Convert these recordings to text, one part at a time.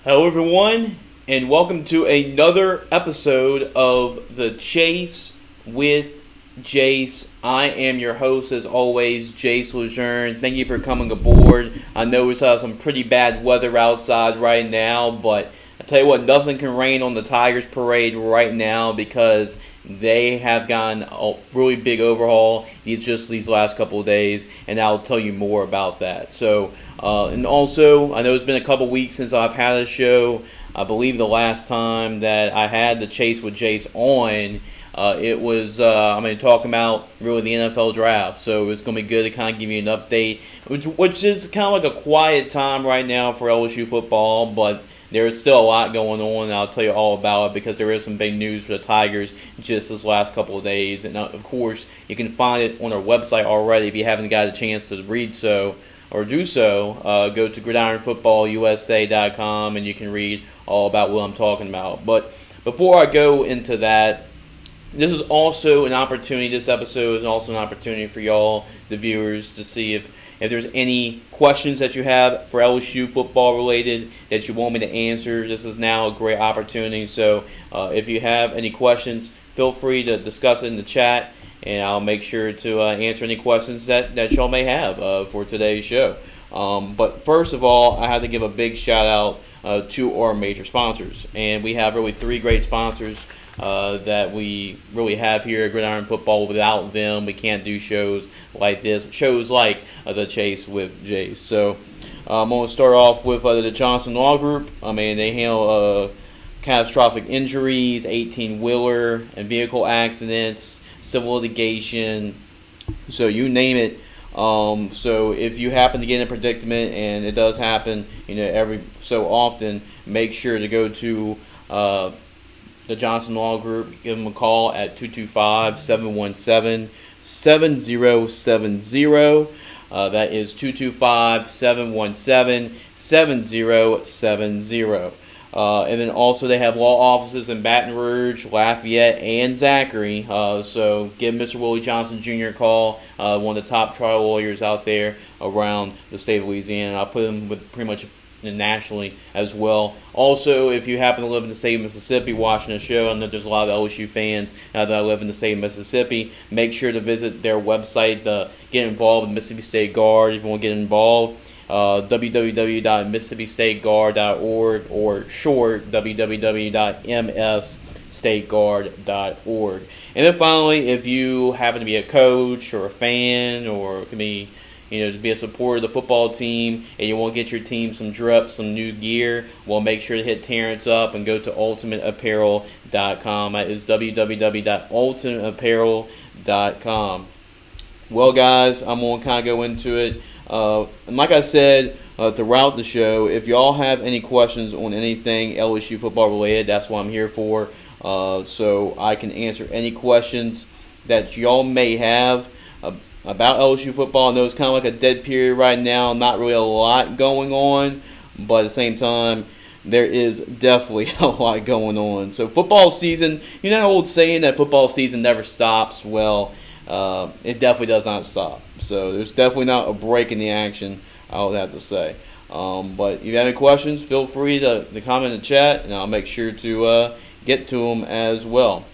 Hello, everyone, and welcome to another episode of the Chase with Jace. I am your host, as always, Jace Lejeune. Thank you for coming aboard. I know we have some pretty bad weather outside right now, but I tell you what, nothing can rain on the Tigers parade right now because they have gotten a really big overhaul these last couple of days, and I'll tell you more about that. And also, I know it's been a couple weeks since I've had a show. I believe the last time that I had the Chase with Jace on, it was talking about really the NFL draft. So it's going to be good to kind of give you an update, which is kind of like a quiet time right now for LSU football, but there is still a lot going on, and I'll tell you all about it because there is some big news for the Tigers just this last couple of days. And of course, you can find it on our website already if you haven't got a chance to read so or do so. Go to gridironfootballusa.com and you can read all about what I'm talking about. But before I go into that, this is also an opportunity. This episode is also an opportunity for y'all, the viewers, to see if there's any questions that you have for LSU football related that you want me to answer. This is now a great opportunity. So if you have any questions, feel free to discuss it in the chat, and I'll make sure to answer any questions that y'all may have for today's show. But first of all, I have to give a big shout out to our major sponsors. And we have really three great sponsors that we really have here at Gridiron Football. Without them, we can't do shows like this, shows like the Chase with Jace. So I'm going to start off with the Johnson Law Group. They handle catastrophic injuries, 18-wheeler and vehicle accidents, civil litigation, so you name it. So if you happen to get in a predicament, and it does happen, every so often, make sure to go to the Johnson Law Group. Give them a call at 225-717-7070. That is 225-717-7070. And then also they have law offices in Baton Rouge, Lafayette, and Zachary. So give Mr. Willie Johnson Jr. a call, one of the top trial lawyers out there around the state of Louisiana. I'll put him with pretty much nationally as well. Also, if you happen to live in the state of Mississippi watching the show, I know there's a lot of LSU fans that live in the state of Mississippi. Make sure to visit their website to get involved with Mississippi State Guard if you want to get involved. www.mississippistateguard.org, or short www.msstateguard.org. And then finally, if you happen to be a coach or a fan, or it can be to be a supporter of the football team, and you want to get your team some drip, some new gear, well, make sure to hit Terrence up and go to ultimateapparel.com. That is www.ultimateapparel.com. Well, guys, I'm going to kind of go into it. And like I said throughout the show, if y'all have any questions on anything LSU football related, that's what I'm here for. So I can answer any questions that y'all may have about LSU football. I know it's kind of like a dead period right now, not really a lot going on, but at the same time, there is definitely a lot going on. So football season, that old saying that football season never stops? Well, it definitely does not stop. So there's definitely not a break in the action, I would have to say. But if you have any questions, feel free to comment in the chat, and I'll make sure to get to them as well.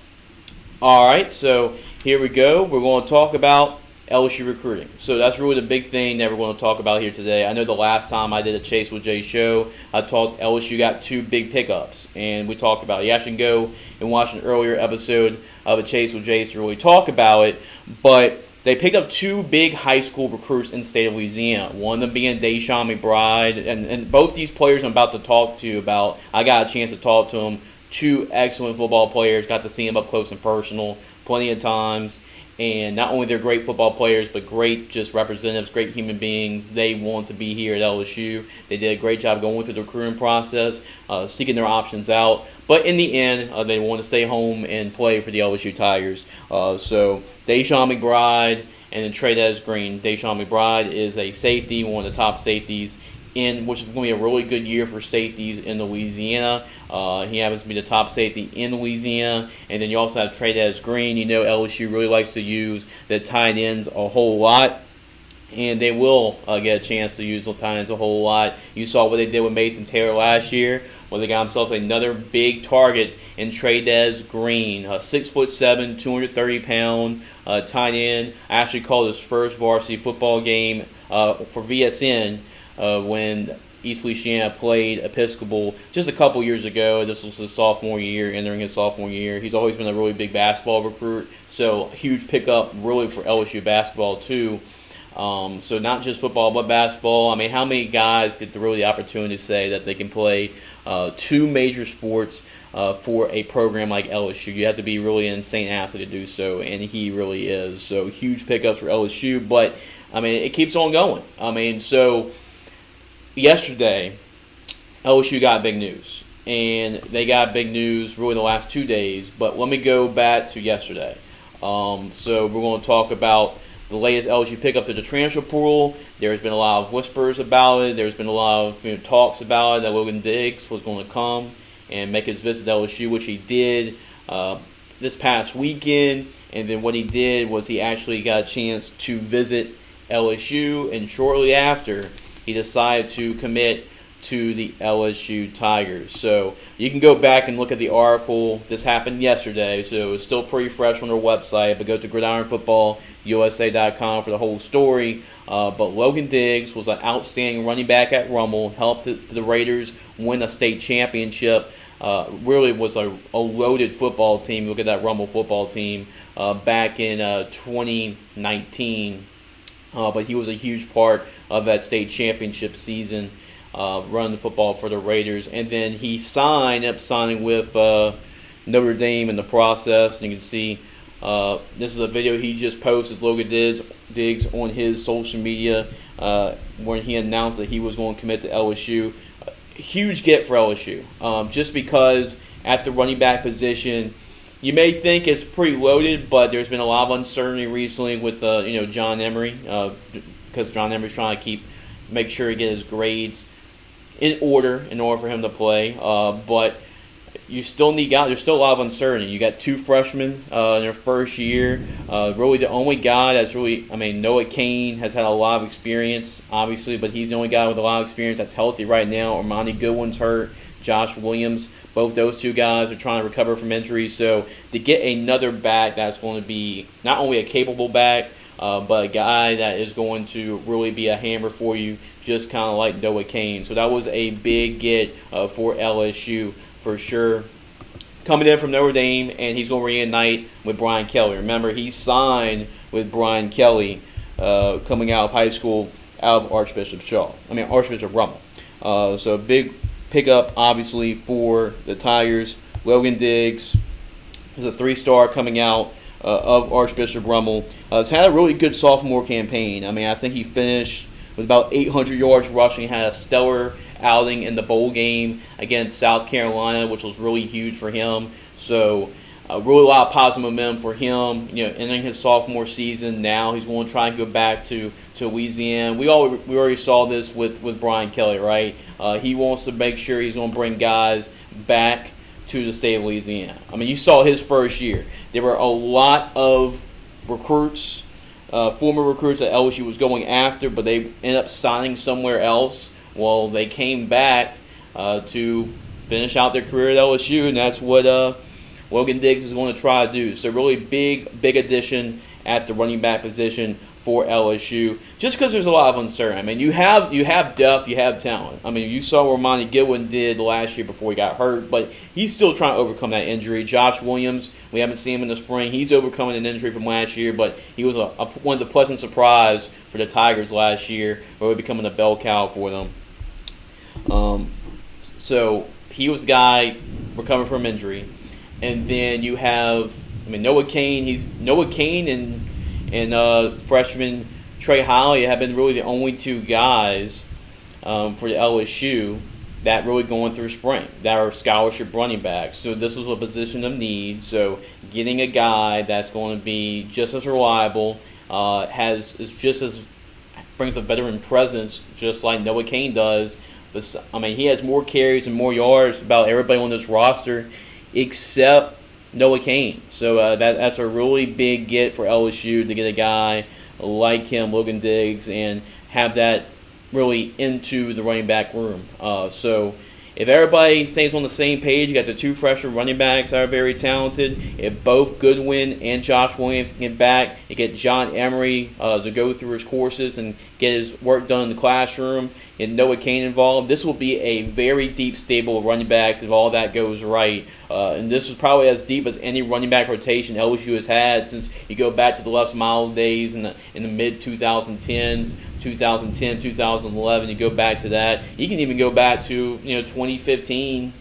All right, so here we go. We're going to talk about LSU recruiting. So that's really the big thing that we're going to talk about here today. I know the last time I did a Chase with Jay show, I talked LSU got two big pickups, and we talked about it. You actually can go and watch an earlier episode of a Chase with Jace to really talk about it. But they picked up two big high school recruits in the state of Louisiana. One of them being Deshaun McBride, and both these players I'm about to talk to you about, I got a chance to talk to them. Two excellent football players. Got to see them up close and personal plenty of times. And not only they're great football players, but great just representatives, great human beings. They want to be here at LSU. They did a great job going through the recruiting process, seeking their options out. But in the end, they want to stay home and play for the LSU Tigers. So Deshaun McBride and then Trey'Dez Green. Deshaun McBride is a safety, one of the top safeties which is going to be a really good year for safeties in Louisiana. He happens to be the top safety in Louisiana. And then you also have Trey'Dez Green. LSU really likes to use the tight ends a whole lot. and they will get a chance to use the tight ends a whole lot. You saw what they did with Mason Taylor last year, where they got themselves another big target in Trey'Dez Green, 6'7", 230-pound tight end. I actually called his first varsity football game for VSN when East Louisiana played Episcopal just a couple years ago. This was his sophomore year, entering his sophomore year. He's always been a really big basketball recruit, so huge pickup really for LSU basketball too. So not just football, but basketball. I mean, how many guys get really the opportunity to say that they can play two major sports for a program like LSU? You have to be really an insane athlete to do so, and he really is. So huge pickups for LSU, but I mean, it keeps on going. I mean, so yesterday, LSU got big news, and they got big news really the last 2 days. But let me go back to yesterday. So we're going to talk about the latest LSU pickup to the transfer portal. There's been a lot of whispers about it. There's been a lot of talks about it that Logan Diggs was going to come and make his visit to LSU, which he did this past weekend. And then what he did was he actually got a chance to visit LSU, and shortly after, he decided to commit to the LSU Tigers. So you can go back and look at the article. This happened yesterday, so it's still pretty fresh on their website, but go to GridironFootballUSA.com for the whole story. But Logan Diggs was an outstanding running back at Rummel, helped the Raiders win a state championship. Really was a loaded football team. Look at that Rummel football team back in 2019. But he was a huge part of that state championship season, running the football for the Raiders. And then he ended up signing with Notre Dame in the process. And you can see this is a video he just posted, Logan Diggs, on his social media when he announced that he was going to commit to LSU. Huge get for LSU, just because at the running back position, you may think it's pretty loaded, but there's been a lot of uncertainty recently with John Emery, because John Emery's trying to make sure he gets his grades in order for him to play. But you still need guys. There's still a lot of uncertainty. You got two freshmen in their first year. Really, the only guy that's Noah Kane has had a lot of experience, obviously, but he's the only guy with a lot of experience that's healthy right now. Armani Goodwin's hurt. Josh Williams. Both those two guys are trying to recover from injuries. So to get another back that's going to be not only a capable back, but a guy that is going to really be a hammer for you, just kind of like Noah Kane. So that was a big get for LSU for sure. Coming in from Notre Dame, and he's going to reunite with Brian Kelly. Remember, he signed with Brian Kelly coming out of high school, out of Archbishop Rummel. So a big pickup, obviously, for the Tigers. Logan Diggs is a 3-star coming out of Archbishop Rummel. Has had a really good sophomore campaign. I think he finished with about 800 yards rushing. Had a stellar outing in the bowl game against South Carolina, which was really huge for him. So really a lot of positive momentum for him. Entering his sophomore season, now he's going to try and go back to Louisiana. We already saw this with Brian Kelly, right? He wants to make sure he's going to bring guys back to the state of Louisiana. You saw his first year. There were a lot of recruits, former recruits that LSU was going after, but they ended up signing somewhere else. Well, they came back to finish out their career at LSU, and that's what Logan Diggs is going to try to do. So really big addition at the running back position for LSU, just because there's a lot of uncertainty. You have depth, you have talent. You saw what Armani Goodwin did last year before he got hurt, but he's still trying to overcome that injury. Josh Williams, we haven't seen him in the spring. He's overcoming an injury from last year, but he was one of the pleasant surprise for the Tigers last year, really becoming a bell cow for them. So he was the guy recovering from injury. And then you have, Noah Kane and freshman Trey Holly have been really the only two guys for the LSU that really going through spring, that are scholarship running backs. So this was a position of need. So getting a guy that's going to be just as reliable, brings a veteran presence, just like Noah Kane does. He has more carries and more yards about everybody on this roster, except Noah Kane. So that's a really big get for LSU to get a guy like him, Logan Diggs, and have that really into the running back room. So if everybody stays on the same page, you got the two freshman running backs that are very talented. If both Goodwin and Josh Williams can get back, you get John Emery to go through his courses and get his work done in the classroom, and Noah Kane involved. This will be a very deep stable of running backs if all that goes right. And this is probably as deep as any running back rotation LSU has had since you go back to the Les Miles days in the mid 2010s. 2010, 2011, you go back to that. You can even go back to 2015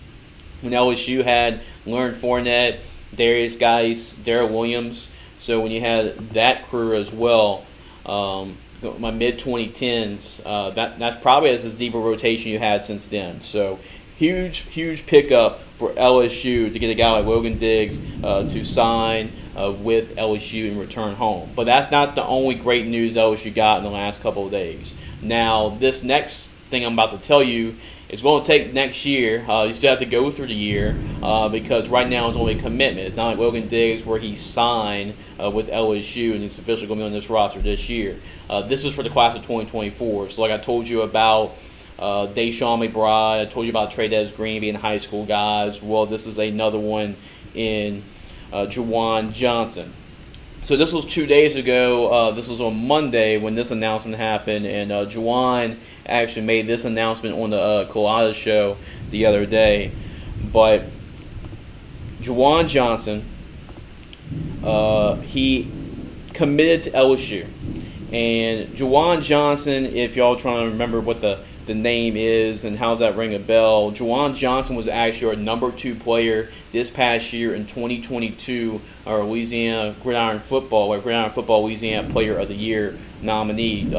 when LSU had Leonard Fournette, Darius Geis, Darrell Williams. So when you had that crew as well, my mid 2010s, that's probably as deep a rotation you had since then. So huge pickup for LSU to get a guy like Logan Diggs to sign with LSU and return home. But that's not the only great news LSU got in the last couple of days. Now, this next thing I'm about to tell you is going to take next year. You still have to go through the year because right now it's only a commitment. It's not like Logan Diggs where he signed with LSU and he's officially going to be on this roster this year. This is for the class of 2024. So like I told you about Deshaun McBride, I told you about Trey'Dez Green being high school guys. Well, this is another one in Juwan Johnson. So this was 2 days ago. This was on Monday when this announcement happened, and Juwan actually made this announcement on the Colada show the other day. But Juwan Johnson, he committed to LSU. And Juwan Johnson, if y'all trying to remember what the name is and how's that ring a bell, Juwan Johnson was actually our number 2 player this past year in 2022, our Louisiana Gridiron Football Louisiana Player of the Year nominee.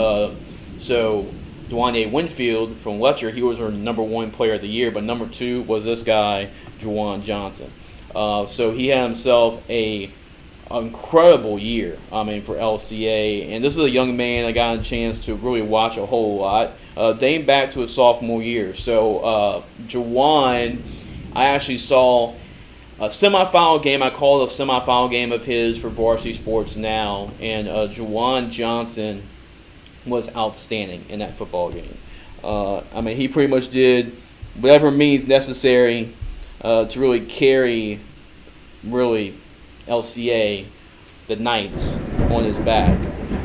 So Dwayne Winfield from Letcher, he was our number 1 player of the year, but number 2 was this guy, Juwan Johnson. So he had himself a incredible year, for LCA, and this is a young man I got a chance to really watch a whole lot, dating back to his sophomore year. So Juwan, I actually saw a semifinal game. I called a semifinal game of his for Varsity Sports Now, and Juwan Johnson was outstanding in that football game. He pretty much did whatever means necessary to really carry, LCA, the Knights, on his back.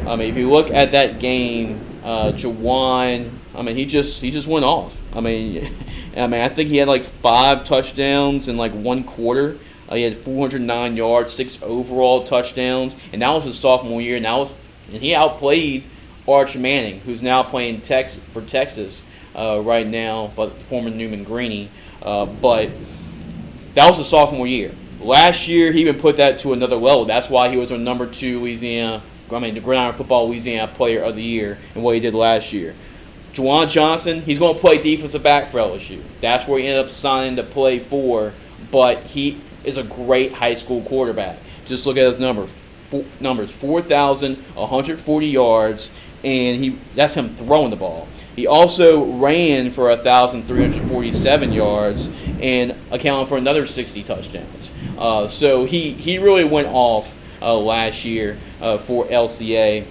If you look at that game, Juwan, he just went off. I think he had like 5 touchdowns in like 1 quarter. He had 409 yards, 6 overall touchdowns, and that was his sophomore year. And he outplayed Arch Manning, who's now playing for Texas right now, but former Newman Greeny. But that was his sophomore year. Last year, he even put that to another level. That's why he was our number 2 the Gridiron Football Louisiana Player of the Year and what he did last year. Juwan Johnson, he's going to play defensive back for LSU. That's where he ended up signing to play for, but he is a great high school quarterback. Just look at his numbers, 4,140 yards, and that's him throwing the ball. He also ran for 1,347 yards and accounted for another 60 touchdowns. So he really went off last year for LCA.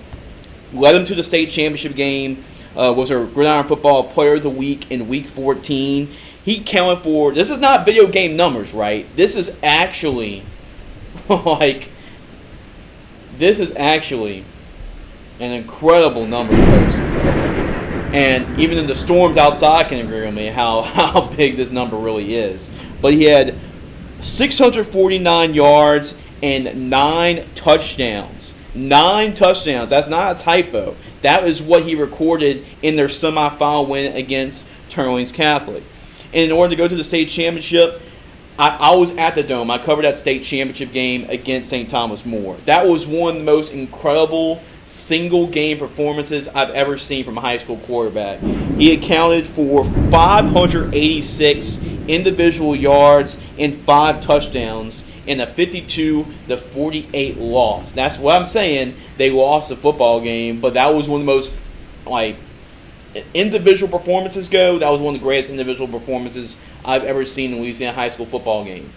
Led him to the state championship game. Was our Gridiron Football Player of the Week in Week 14. He counted for, this is not video game numbers, right? This is actually an incredible number of players. And even the Storms outside can agree with me how big this number really is. But he had 649 yards and 9 touchdowns. 9 touchdowns. That's not a typo. That is what he recorded in their semifinal win against Turlings Catholic. And in order to go to the state championship, I was at the Dome. I covered that state championship game against St. Thomas More. That was one of the most incredible single game performances I've ever seen from a high school quarterback. He accounted for 586 individual yards and 5 touchdowns in a 52-48 loss. That's what I'm saying. They lost the football game, but that was one of the most individual performances go. That was one of the greatest individual performances I've ever seen in a Louisiana high school football game.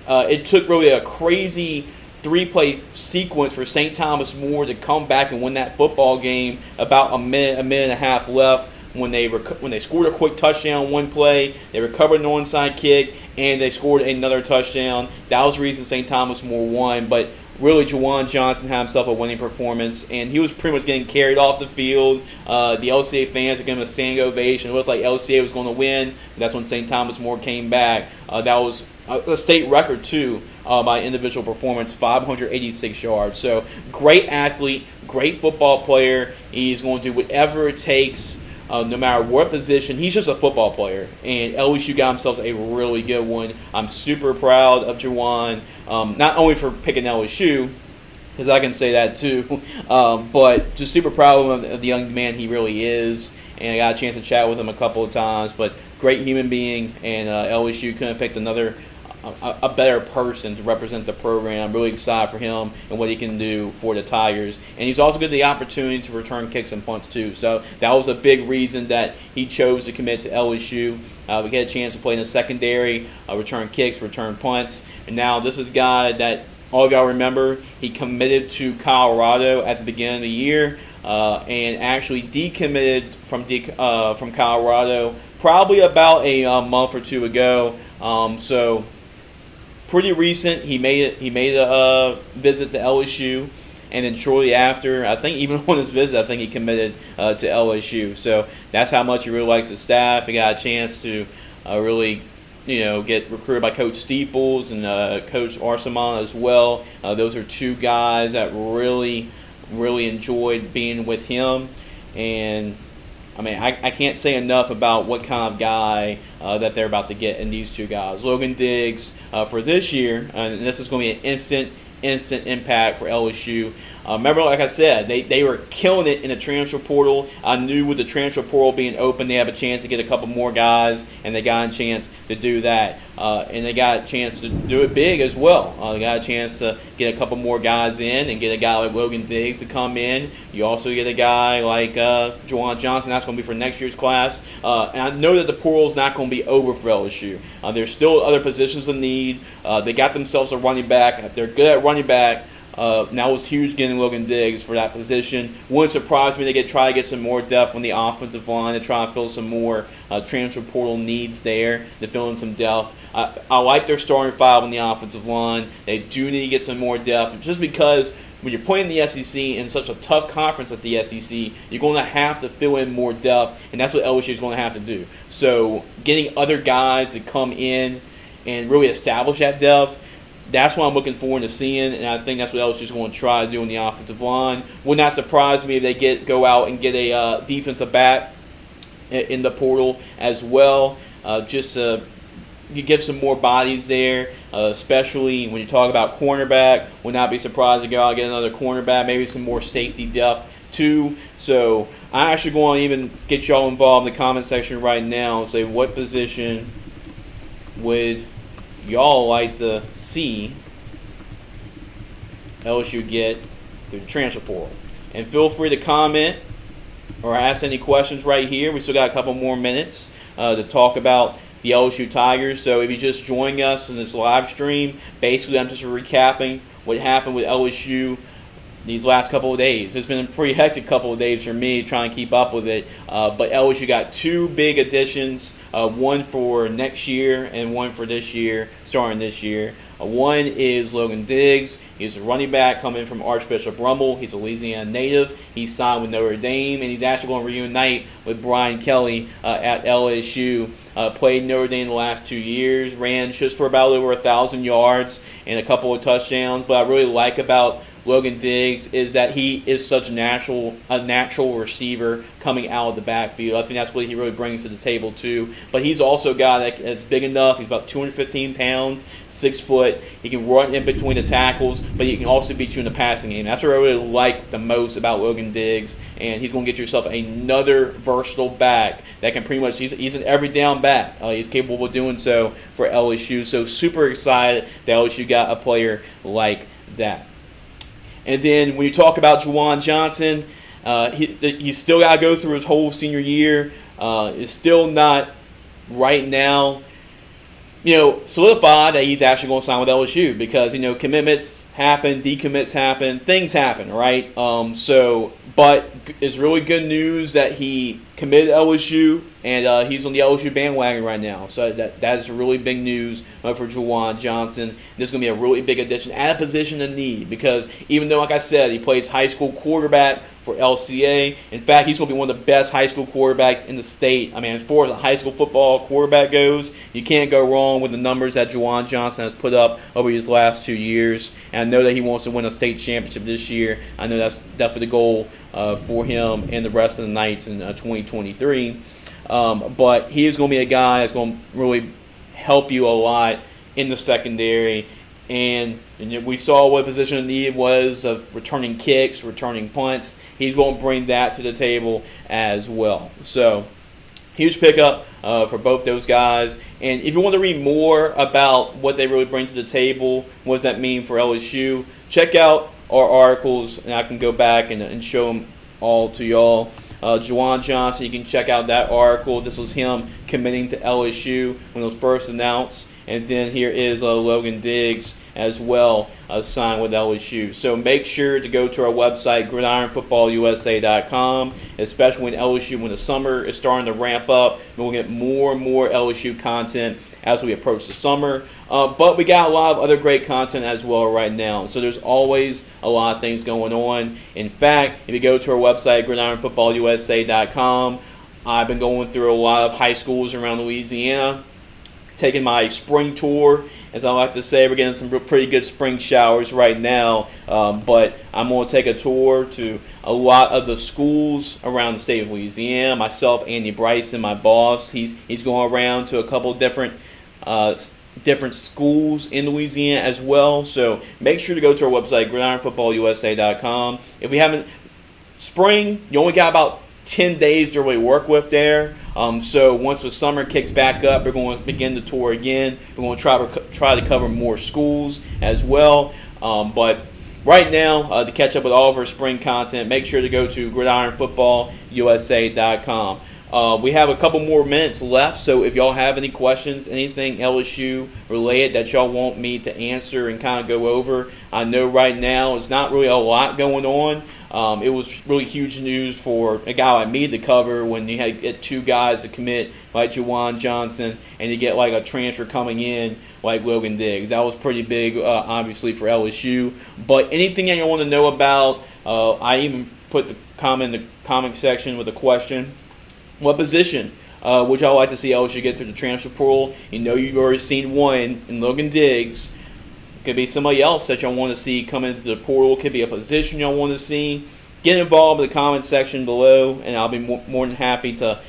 It took really a crazy 3-play sequence for St. Thomas More to come back and win that football game about a minute and a half left when they scored a quick touchdown one play, they recovered an onside kick, and they scored another touchdown. That was the reason St. Thomas More won, but really Juwan Johnson had himself a winning performance, and he was pretty much getting carried off the field. The LCA fans are giving him a standing ovation. It looked like LCA was going to win, but that's when St. Thomas More came back. That was a state record, too, by individual performance, 586 yards. So great athlete, great football player. He's going to do whatever it takes, no matter what position. He's just a football player, and LSU got themselves a really good one. I'm super proud of Juwan, not only for picking LSU, because I can say that too, but just super proud of the young man he really is, and I got a chance to chat with him a couple of times, but great human being, and LSU couldn't have picked a better person to represent the program. I'm really excited for him and what he can do for the Tigers. And he's also got the opportunity to return kicks and punts too. So that was a big reason that he chose to commit to LSU. We get a chance to play in the secondary, return kicks, return punts. And now this is a guy that all of y'all remember, he committed to Colorado at the beginning of the year and actually decommitted from Colorado probably about a month or two ago. So pretty recent. He made a visit to LSU, and then shortly after, I think even on his visit, I think he committed to LSU. So that's how much he really likes the staff. He got a chance to really, get recruited by Coach Steeples and Coach Arsamon as well. Those are two guys that really enjoyed being with him, and I mean, I can't say enough about what kind of guy that they're about to get in these two guys. Logan Diggs for this year, and this is going to be an instant impact for LSU. Remember, like I said, they were killing it in the transfer portal. I knew with the transfer portal being open, they have a chance to get a couple more guys, and they got a chance to do that. And they got a chance to do it big as well. They got a chance to get a couple more guys in and get a guy like Logan Diggs to come in. You also get a guy like Juwan Johnson. That's going to be for next year's class. And I know that the portal is not going to be over for LSU. There's still other positions in need. They got themselves a running back. They're good at running back. Now it was huge getting Logan Diggs for that position. Wouldn't surprise me they try to get some more depth on the offensive line to try to fill some more transfer portal needs there to fill in some depth. I like their starting five on the offensive line. They do need to get some more depth just because when you're playing the SEC in such a tough conference like the SEC, you're going to have to fill in more depth, and that's what LSU is going to have to do. So getting other guys to come in and really establish that depth, that's what I'm looking forward to seeing, and I think that's what LSU is going to try to do in the offensive line. Would not surprise me if they go out and get a defensive back in the portal as well, just to you give some more bodies there, especially when you talk about cornerback. Would not be surprised to go out and get another cornerback, maybe some more safety depth too. So I'm actually going to even get y'all involved in the comment section right now and say what position would y'all like to see LSU get through the transfer portal. And feel free to comment or ask any questions right here. We still got a couple more minutes to talk about the LSU Tigers. So if you just joined us in this live stream, basically I'm just recapping what happened with LSU these last couple of days. It's been a pretty hectic couple of days for me trying to keep up with it. But LSU got two big additions, one for next year and one for this year, starting this year. One is Logan Diggs. He's a running back coming from Archbishop Rummel. He's a Louisiana native. He's signed with Notre Dame, and he's actually going to reunite with Brian Kelly at LSU. Played Notre Dame the last 2 years, ran just for about over 1,000 yards and a couple of touchdowns. But I really like about Logan Diggs is that he is such a natural receiver coming out of the backfield. I think that's what he really brings to the table too. But he's also a guy that's big enough. He's about 215 pounds, 6 foot. He can run in between the tackles, but he can also beat you in the passing game. That's what I really like the most about Logan Diggs. And he's going to get yourself another versatile back that can pretty much, he's an every down back. He's capable of doing so for LSU. So super excited that LSU got a player like that. And then when you talk about Juwan Johnson, he's still got to go through his whole senior year. It's still not right now, solidify that he's actually going to sign with LSU because, commitments happen, decommits happen, things happen, right? But it's really good news that he committed to LSU and he's on the LSU bandwagon right now. So that is really big news for Juwan Johnson. This is going to be a really big addition at a position of need because even though, like I said, he plays high school quarterback for LCA. In fact, he's going to be one of the best high school quarterbacks in the state. I mean, as far as a high school football quarterback goes, you can't go wrong with the numbers that Juwan Johnson has put up over his last 2 years. And I know that he wants to win a state championship this year. I know that's definitely the goal for him and the rest of the Knights in 2023. But he is going to be a guy that's going to really help you a lot in the secondary. And we saw what position of need was of returning kicks, returning punts. He's going to bring that to the table as well. So, huge pickup for both those guys. And if you want to read more about what they really bring to the table, what does that mean for LSU, check out our articles, and I can go back and show them all to y'all. Juwan Johnson, you can check out that article. This was him committing to LSU when it was first announced. And then here is Logan Diggs as well, signed with LSU. So make sure to go to our website, gridironfootballusa.com, especially when the summer is starting to ramp up. We'll get more and more LSU content as we approach the summer. But we got a lot of other great content as well right now. So there's always a lot of things going on. In fact, if you go to our website, gridironfootballusa.com, I've been going through a lot of high schools around Louisiana, taking my spring tour. As I like to say, we're getting some pretty good spring showers right now. But I'm going to take a tour to a lot of the schools around the state of Louisiana. Myself, Andy Bryson, my boss, he's going around to a couple different schools in Louisiana as well. So make sure to go to our website, gridironfootballusa.com. If we haven't, spring, you only got about 10 days to really work with there. So once the summer kicks back up, we're going to begin the tour again. We're going to try to cover more schools as well. But right now, to catch up with all of our spring content, make sure to go to gridironfootballusa.com. We have a couple more minutes left, so if y'all have any questions, anything LSU related that y'all want me to answer and kind of go over, I know right now it's not really a lot going on. It was really huge news for a guy like me to cover when you had get two guys to commit like Juwan Johnson and you get like a transfer coming in like Logan Diggs. That was pretty big, obviously, for LSU. But anything that you want to know about, I even put the comment in the comment section with a question. What position would y'all like to see LSU get through the transfer portal? You know you've already seen one in Logan Diggs. Could be somebody else that y'all want to see come into the portal. Could be a position y'all want to see. Get involved in the comment section below, and I'll be more than happy to,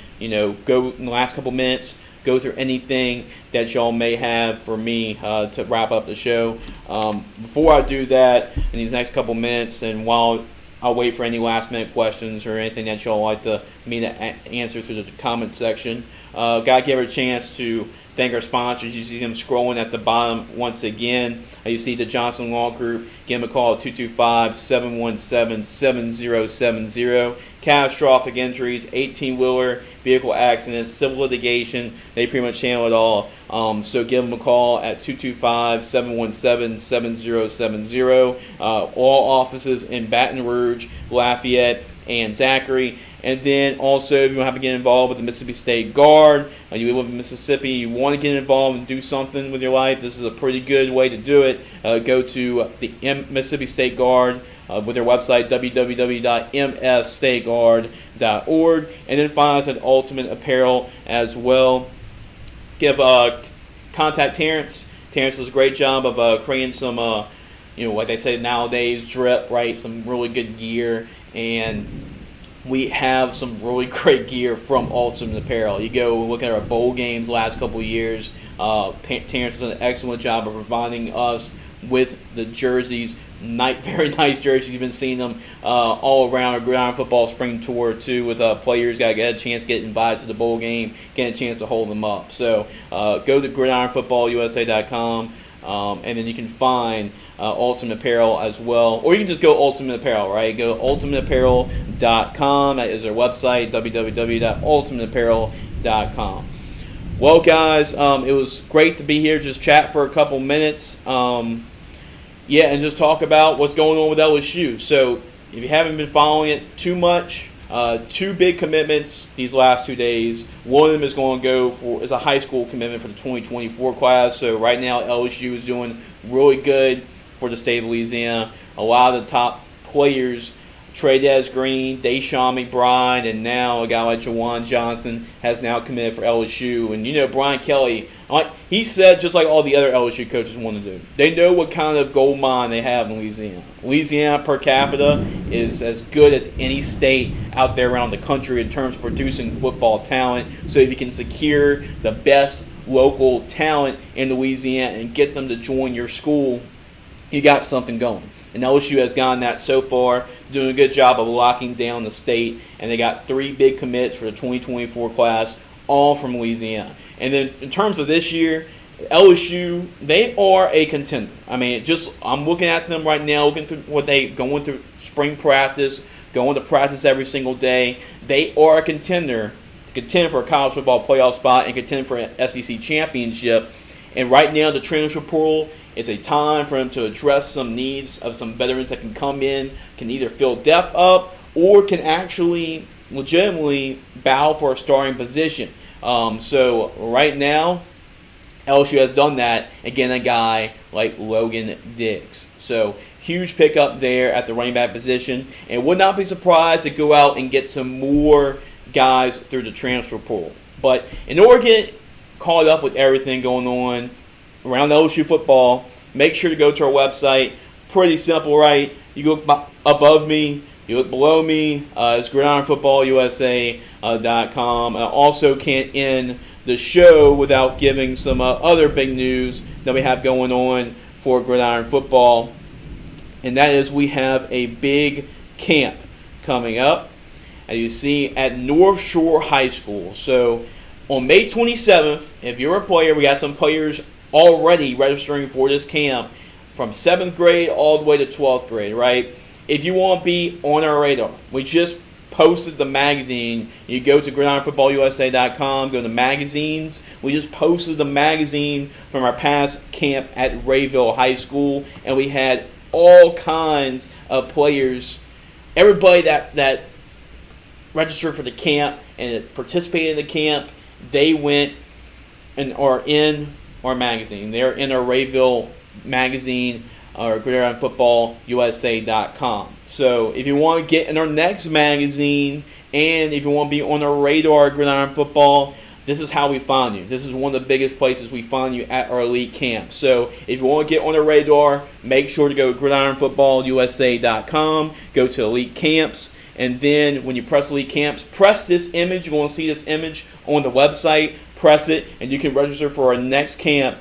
go in the last couple minutes, go through anything that y'all may have for me to wrap up the show. Before I do that, in these next couple minutes, and while I'll wait for any last-minute questions or anything that y'all like me to answer through the comment section, gotta give her a chance to thank our sponsors. You see them scrolling at the bottom once again. You see the Johnson Law Group. Give them a call at 225-717-7070. Catastrophic injuries, 18-wheeler, vehicle accidents, civil litigation. They pretty much handle it all. So give them a call at 225-717-7070. All offices in Baton Rouge, Lafayette, and Zachary. And then also, if you have to get involved with the Mississippi State Guard, you live in Mississippi, you want to get involved and do something with your life, this is a pretty good way to do it. Go to the Mississippi State Guard with their website, www.msstateguard.org. And then find us at Ultimate Apparel as well. Contact Terrence. Terrence does a great job of creating some, what they say nowadays, drip, right? Some really good gear. And we have some really great gear from Ultimate Apparel. You go look at our bowl games last couple of years. Terrence has done an excellent job of providing us with the jerseys. Very nice jerseys. You've been seeing them all around our Gridiron Football Spring Tour too, with players got to get a chance to get invited to the bowl game, get a chance to hold them up. So go to gridironfootballusa.com, and then you can find Ultimate Apparel as well, or you can just go Ultimate Apparel, right? Go ultimateapparel.com. That is our website, www.ultimateapparel.com. Well, guys, it was great to be here. Just chat for a couple minutes. And just talk about what's going on with LSU. So, if you haven't been following it too much, two big commitments these last 2 days. One of them is going to go for is a high school commitment for the 2024 class. So right now LSU is doing really good for the state of Louisiana. A lot of the top players, Trey'Dez Green, Deshaun McBride, and now a guy like Jawan Johnson has now committed for LSU. And Brian Kelly, he said, just like all the other LSU coaches want to do, they know what kind of gold mine they have in Louisiana. Louisiana per capita is as good as any state out there around the country in terms of producing football talent. So if you can secure the best local talent in Louisiana and get them to join your school, you got something going. And LSU has gotten that so far, doing a good job of locking down the state. And they got 3 big commits for the 2024 class, all from Louisiana. And then in terms of this year, LSU, they are a contender. I mean, I'm looking at them right now, looking through what they going through spring practice, going to practice every single day. They are a contend for a college football playoff spot and contend for an SEC championship. And right now, the transfer portal, it's a time for them to address some needs of some veterans that can come in, can either fill depth up, or can actually legitimately battle for a starting position. So right now, LSU has done that. Again, a guy like Logan Diggs. So huge pickup there at the running back position. And would not be surprised to go out and get some more guys through the transfer portal. But in order to get caught up with everything going on around LSU football, make sure to go to our website. Pretty simple, right? You look above me, you look below me. It's gridironfootballusa.com. I also can't end the show without giving some other big news that we have going on for Gridiron Football. And that is we have a big camp coming up, as you see, at North Shore High School. So on May 27th, if you're a player, we got some players already registering for this camp from 7th grade all the way to 12th grade, right? If you want to be on our radar, we just posted the magazine. You go to gridironfootballusa.com, go to magazines. We just posted the magazine from our past camp at Rayville High School, and we had all kinds of players, everybody that registered for the camp and participated in the camp. They went and are in our magazine. They're in our Rayville magazine, or gridironfootballusa.com. So if you want to get in our next magazine, and if you want to be on our radar, Gridiron Football, this is how we find you. This is one of the biggest places we find you at our elite camp. So if you want to get on our radar, make sure to go to gridironfootballusa.com, go to elite camps, and then when you press elite camps, press this image. You're going to see this image on the website. Press it, and you can register for our next camp,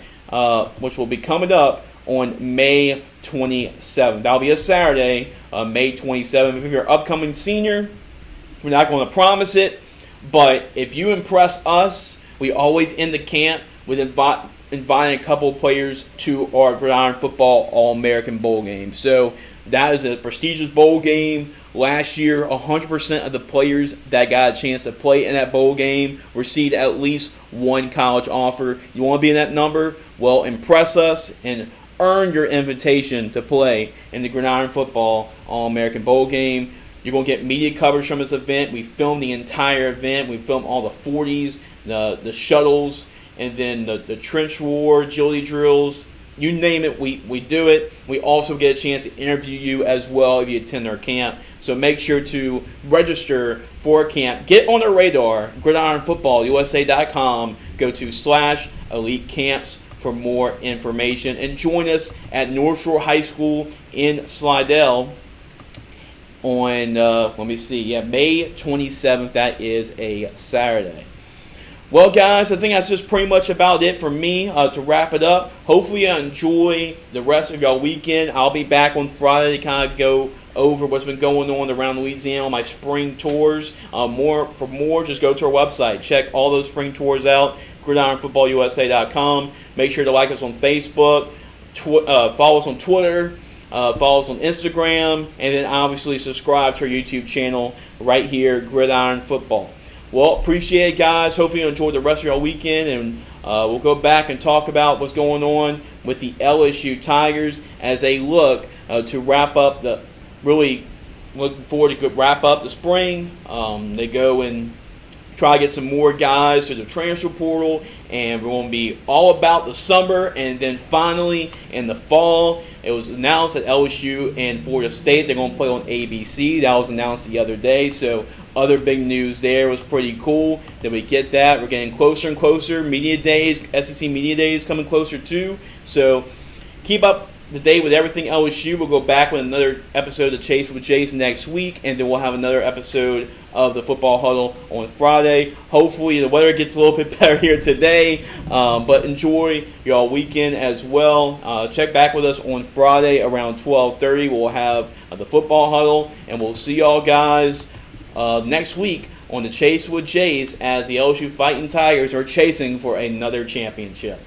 which will be coming up on May 27th. That'll be a Saturday, May 27th. If you're an upcoming senior, we're not going to promise it, but if you impress us, we always end the camp with inviting a couple of players to our Gridiron Football All-American Bowl game. So that is a prestigious bowl game. Last year, 100% of the players that got a chance to play in that bowl game received at least one college offer. You want to be in that number? Well, impress us and earn your invitation to play in the Gridiron Football All-American Bowl game. You're going to get media coverage from this event. We filmed the entire event. We filmed all the 40s, the shuttles, and then the trench war, agility drills. You name it, we do it. We also get a chance to interview you as well if you attend our camp. So make sure to register for a camp. Get on our radar, gridironfootballusa.com. Go to /elite camps for more information. And join us at North Shore High School in Slidell on, May 27th. That is a Saturday. Well, guys, I think that's just pretty much about it for me to wrap it up. Hopefully you enjoy the rest of your weekend. I'll be back on Friday to kind of go over what's been going on around Louisiana on my spring tours. For more, just go to our website. Check all those spring tours out, gridironfootballusa.com. Make sure to like us on Facebook, follow us on Twitter, follow us on Instagram, and then obviously subscribe to our YouTube channel right here, Gridiron Football. Well, appreciate it, guys. Hopefully you enjoyed the rest of your weekend, and we'll go back and talk about what's going on with the LSU Tigers as they look to wrap up the really looking forward to wrap up the spring. They go and try to get some more guys to the transfer portal, and we're going to be all about the summer, and then finally in the fall, it was announced that LSU and Florida State, they're going to play on ABC. That was announced the other day, so other big news there. Was pretty cool that we get that. We're getting closer and closer. Media days, SEC Media Days coming closer too, so keep up to date with everything LSU. We'll go back with another episode of Chase with Jace next week, and then we'll have another episode of the Football Huddle on Friday. Hopefully the weather gets a little bit better here today, but enjoy y'all weekend as well. Check back with us on Friday around 12:30. We'll have the Football Huddle, and we'll see y'all guys next week on the Chase with Jace as the LSU Fighting Tigers are chasing for another championship.